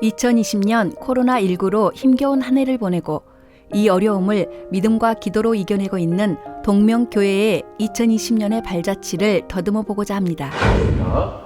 2020년 코로나19로 힘겨운 한 해를 보내고 이 어려움을 믿음과 기도로 이겨내고 있는 동명교회의 2020년의 발자취를 더듬어 보고자 합니다.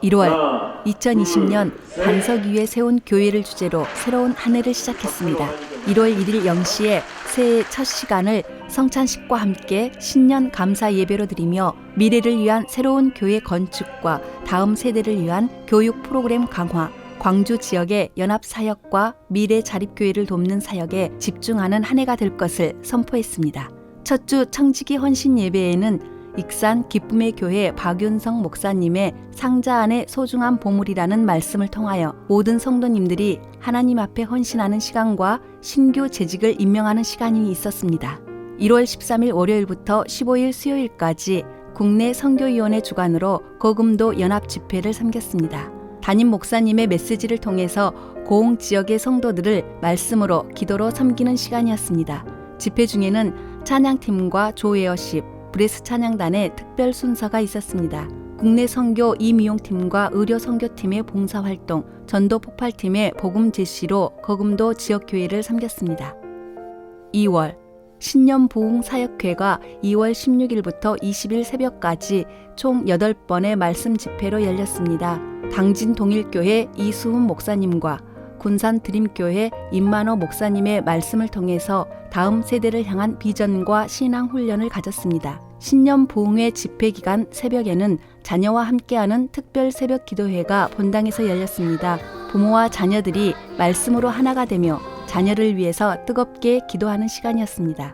1월 2020년 반석 위에 세운 교회를 주제로 새로운 한 해를 시작했습니다. 1월 1일 0시에 새해 첫 시간을 성찬식과 함께 신년 감사 예배로 드리며 미래를 위한 새로운 교회 건축과 다음 세대를 위한 교육 프로그램 강화, 광주 지역의 연합 사역과 미래 자립교회를 돕는 사역에 집중하는 한 해가 될 것을 선포했습니다. 첫 주 청지기 헌신 예배에는 익산 기쁨의 교회 박윤성 목사님의 상자 안에 소중한 보물이라는 말씀을 통하여 모든 성도님들이 하나님 앞에 헌신하는 시간과 신규 재직을 임명하는 시간이 있었습니다. 1월 13일 월요일부터 15일 수요일까지 국내 선교위원회 주관으로 거금도 연합 집회를 섬겼습니다. 담임 목사님의 메시지를 통해서 고흥 지역의 성도들을 말씀으로 기도로 섬기는 시간이었습니다. 집회 중에는 찬양팀과 조웨어십, 브레스 찬양단의 특별 순서가 있었습니다. 국내 선교 이미용팀과 의료 선교팀의 봉사활동, 전도 폭발팀의 복음 제시로 거금도 지역교회를 섬겼습니다. 2월 신년 부흥 사역회가 2월 16일부터 20일 새벽까지 총 8번의 말씀 집회로 열렸습니다. 당진 동일교회 이수훈 목사님과 군산 드림교회 임만호 목사님의 말씀을 통해서 다음 세대를 향한 비전과 신앙 훈련을 가졌습니다. 신년 부흥회 집회 기간 새벽에는 자녀와 함께하는 특별 새벽 기도회가 본당에서 열렸습니다. 부모와 자녀들이 말씀으로 하나가 되며 자녀를 위해서 뜨겁게 기도하는 시간이었습니다.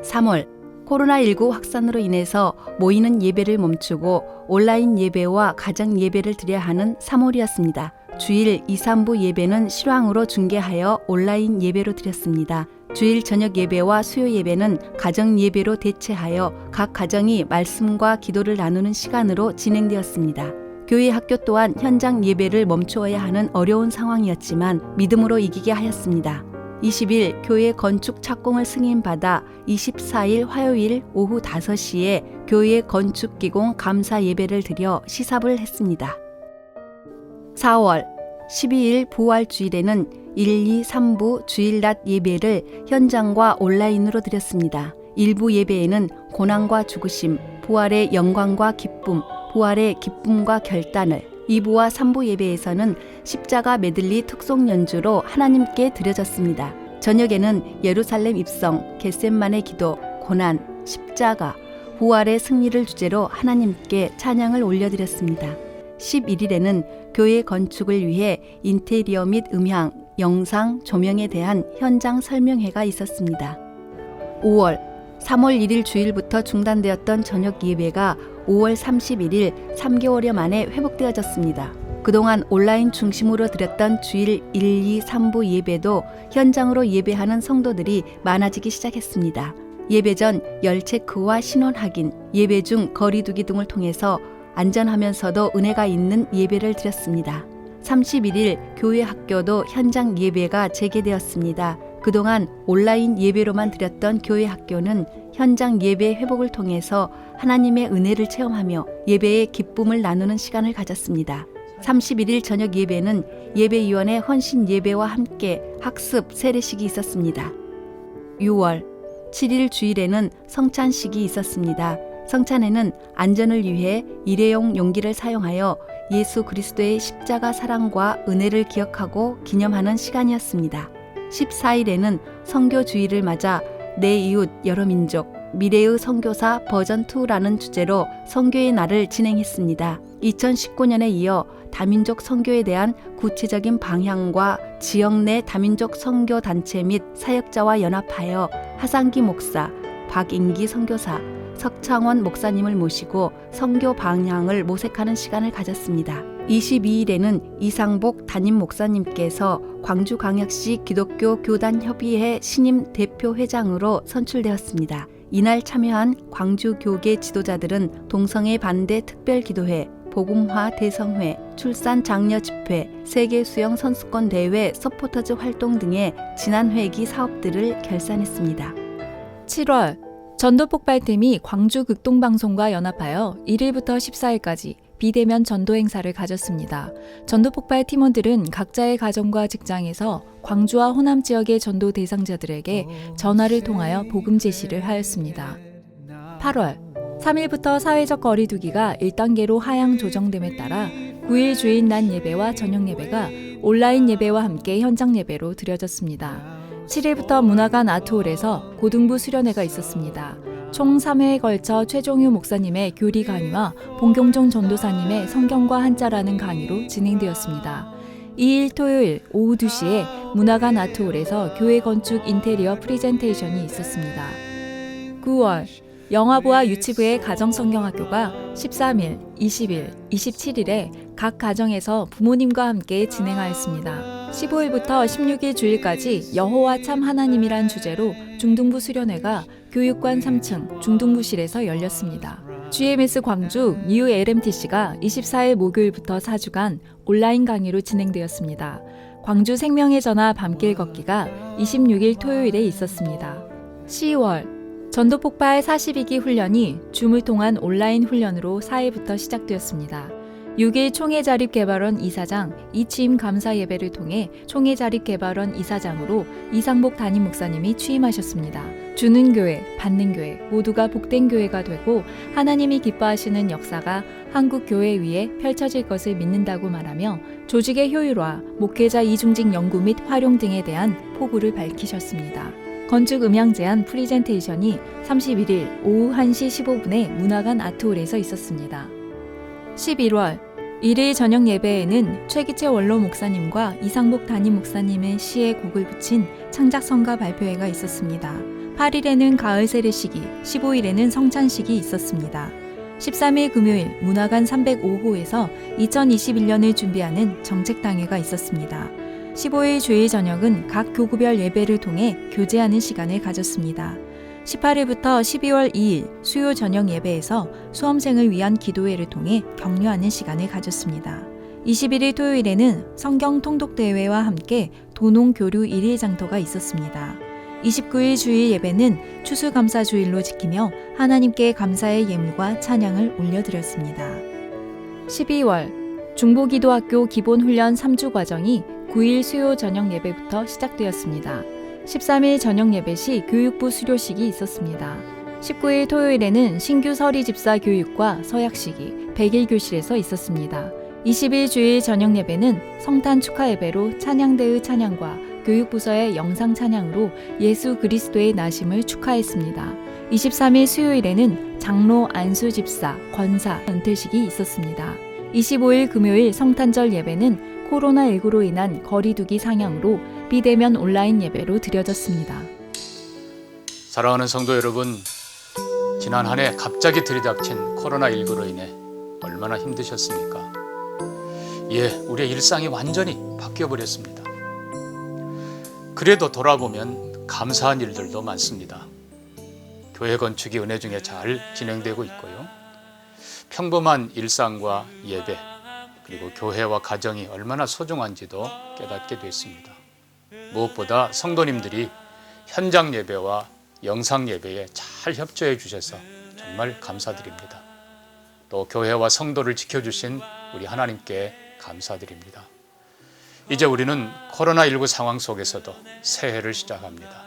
3월 코로나19 확산으로 인해서 모이는 예배를 멈추고 온라인 예배와 가정 예배를 드려야 하는 3월이었습니다. 주일 2, 3부 예배는 실황으로 중계하여 온라인 예배로 드렸습니다. 주일 저녁 예배와 수요 예배는 가정 예배로 대체하여 각 가정이 말씀과 기도를 나누는 시간으로 진행되었습니다. 교회 학교 또한 현장 예배를 멈추어야 하는 어려운 상황이었지만 믿음으로 이기게 하였습니다. 20일 교회 건축 착공을 승인받아 24일 화요일 오후 5시에 교회 건축기공 감사 예배를 드려 시삽을 했습니다. 4월 12일 부활주일에는 1, 2, 3부 주일 낮 예배를 현장과 온라인으로 드렸습니다. 일부 예배에는 고난과 죽으심, 부활의 영광과 기쁨, 부활의 기쁨과 결단을, 2부와 3부 예배에서는 십자가 메들리 특송 연주로 하나님께 드려졌습니다. 저녁에는 예루살렘 입성, 겟셋만의 기도, 고난, 십자가, 부활의 승리를 주제로 하나님께 찬양을 올려드렸습니다. 11일에는 교회 건축을 위해 인테리어 및 음향, 영상, 조명에 대한 현장 설명회가 있었습니다. 5월 3월 1일 주일부터 중단되었던 저녁 예배가 5월 31일 3개월여 만에 회복되어졌습니다. 그동안 온라인 중심으로 드렸던 주일 1, 2, 3부 예배도 현장으로 예배하는 성도들이 많아지기 시작했습니다. 예배 전 열 체크와 신원 확인, 예배 중 거리 두기 등을 통해서 안전하면서도 은혜가 있는 예배를 드렸습니다. 31일 교회 학교도 현장 예배가 재개되었습니다. 그동안 온라인 예배로만 드렸던 교회 학교는 현장 예배 회복을 통해서 하나님의 은혜를 체험하며 예배의 기쁨을 나누는 시간을 가졌습니다. 31일 저녁 예배는 예배위원회 헌신 예배와 함께 학습 세례식이 있었습니다. 6월 7일 주일에는 성찬식이 있었습니다. 성찬에는 안전을 위해 일회용 용기를 사용하여 예수 그리스도의 십자가 사랑과 은혜를 기억하고 기념하는 시간이었습니다. 14일에는 선교주의를 맞아 내 이웃 여러 민족 미래의 선교사 버전2라는 주제로 선교의 날을 진행했습니다. 2019년에 이어 다민족 선교에 대한 구체적인 방향과 지역 내 다민족 선교 단체 및 사역자와 연합하여 하상기 목사, 박인기 선교사, 석창원 목사님을 모시고 선교 방향을 모색하는 시간을 가졌습니다. 22일에는 이상복 담임 목사님께서 광주광역시 기독교 교단협의회 신임 대표회장으로 선출되었습니다. 이날 참여한 광주교계 지도자들은 동성애 반대 특별기도회, 복음화 대성회, 출산 장려 집회, 세계 수영 선수권 대회 서포터즈 활동 등의 지난 회기 사업들을 결산했습니다. 7월 전도폭발팀이 광주 극동방송과 연합하여 1일부터 14일까지 비대면 전도 행사를 가졌습니다. 전도 폭발 팀원들은 각자의 가정과 직장에서 광주와 호남 지역의 전도 대상자들에게 전화를 통하여 복음 제시를 하였습니다. 8월 3일부터 사회적 거리두기가 1단계로 하향 조정됨에 따라 9일 주일 낮 예배와 저녁 예배가 온라인 예배와 함께 현장 예배로 드려졌습니다. 7일부터 문화관 아트홀에서 고등부 수련회가 있었습니다. 총 3회에 걸쳐 최종유 목사님의 교리 강의와 봉경종 전도사님의 성경과 한자라는 강의로 진행되었습니다. 2일 토요일 오후 2시에 문화관 아트홀에서 교회 건축 인테리어 프리젠테이션이 있었습니다. 9월 영화부와 유치부의 가정성경학교가 13일, 20일, 27일에 각 가정에서 부모님과 함께 진행하였습니다. 15일부터 16일 주일까지 여호와 참 하나님이란 주제로 중등부 수련회가 교육관 3층 중등부실에서 열렸습니다. GMS 광주 뉴 LMTC가 24일 목요일부터 4주간 온라인 강의로 진행되었습니다. 광주 생명의 전화 밤길 걷기가 26일 토요일에 있었습니다. 10월 전도 폭발 42기 훈련이 줌을 통한 온라인 훈련으로 4일부터 시작되었습니다. 6일 총회자립개발원 이사장 이취임 감사 예배를 통해 총회자립개발원 이사장으로 이상복 담임 목사님이 취임하셨습니다. 주는 교회, 받는 교회 모두가 복된 교회가 되고 하나님이 기뻐하시는 역사가 한국 교회 위에 펼쳐질 것을 믿는다고 말하며 조직의 효율화, 목회자 이중직 연구 및 활용 등에 대한 포부를 밝히셨습니다. 건축 음향 제한 프리젠테이션이 31일 오후 1시 15분에 문화관 아트홀에서 있었습니다. 11월 1일 저녁 예배에는 최기채 원로 목사님과 이상복 담임 목사님의 시에 곡을 붙인 창작성가 발표회가 있었습니다. 8일에는 가을 세례식이, 15일에는 성찬식이 있었습니다. 13일 금요일 문화관 305호에서 2021년을 준비하는 정책당회가 있었습니다. 15일 주일 저녁은 각 교구별 예배를 통해 교제하는 시간을 가졌습니다. 18일부터 12월 2일 수요 저녁 예배에서 수험생을 위한 기도회를 통해 격려하는 시간을 가졌습니다. 21일 토요일에는 성경 통독대회와 함께 도농교류 1일 장터가 있었습니다. 29일 주일 예배는 추수감사주일로 지키며 하나님께 감사의 예물과 찬양을 올려드렸습니다. 12월 중보기도학교 기본훈련 3주 과정이 9일 수요 저녁 예배부터 시작되었습니다. 13일 저녁 예배 시 교육부 수료식이 있었습니다. 19일 토요일에는 신규 서리집사 교육과 서약식이 100일 교실에서 있었습니다. 20일 주일 저녁 예배는 성탄 축하 예배로 찬양대의 찬양과 교육부서의 영상 찬양으로 예수 그리스도의 나심을 축하했습니다. 23일 수요일에는 장로 안수집사 권사 은퇴식이 있었습니다. 25일 금요일 성탄절 예배는 코로나19로 인한 거리두기 상향으로 비대면 온라인 예배로 드려졌습니다. 사랑하는 성도 여러분, 지난 한 해 갑자기 들이닥친 코로나19로 인해 얼마나 힘드셨습니까? 예, 우리의 일상이 완전히 바뀌어버렸습니다. 그래도 돌아보면 감사한 일들도 많습니다. 교회 건축이 은혜 중에 잘 진행되고 있고요. 평범한 일상과 예배, 그리고 교회와 가정이 얼마나 소중한지도 깨닫게 됐습니다. 무엇보다 성도님들이 현장 예배와 영상 예배에 잘 협조해 주셔서 정말 감사드립니다. 또 교회와 성도를 지켜주신 우리 하나님께 감사드립니다. 이제 우리는 코로나19 상황 속에서도 새해를 시작합니다.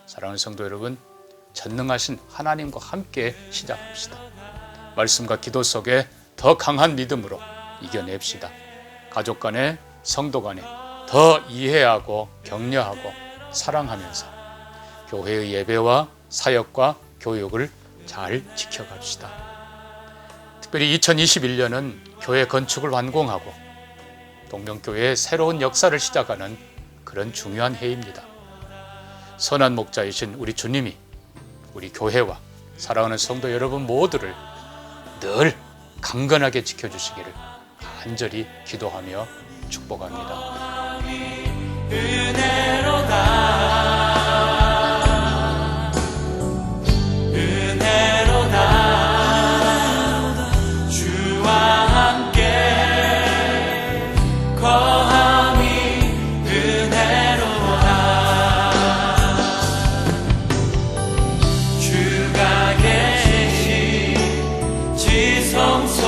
사랑하는 성도 여러분, 전능하신 하나님과 함께 시작합시다. 말씀과 기도 속에 더 강한 믿음으로 이겨냅시다. 가족 간에, 성도 간에 더 이해하고 격려하고 사랑하면서 교회의 예배와 사역과 교육을 잘 지켜갑시다. 특별히 2021년은 교회 건축을 완공하고 동명교회의 새로운 역사를 시작하는 그런 중요한 해입니다. 선한 목자이신 우리 주님이 우리 교회와 사랑하는 성도 여러분 모두를 늘 강건하게 지켜주시기를 간절히 기도하며 축복합니다. 은혜로다, 은혜로다, 주와 함께 거함이 은혜로다. 주가 계신 지성소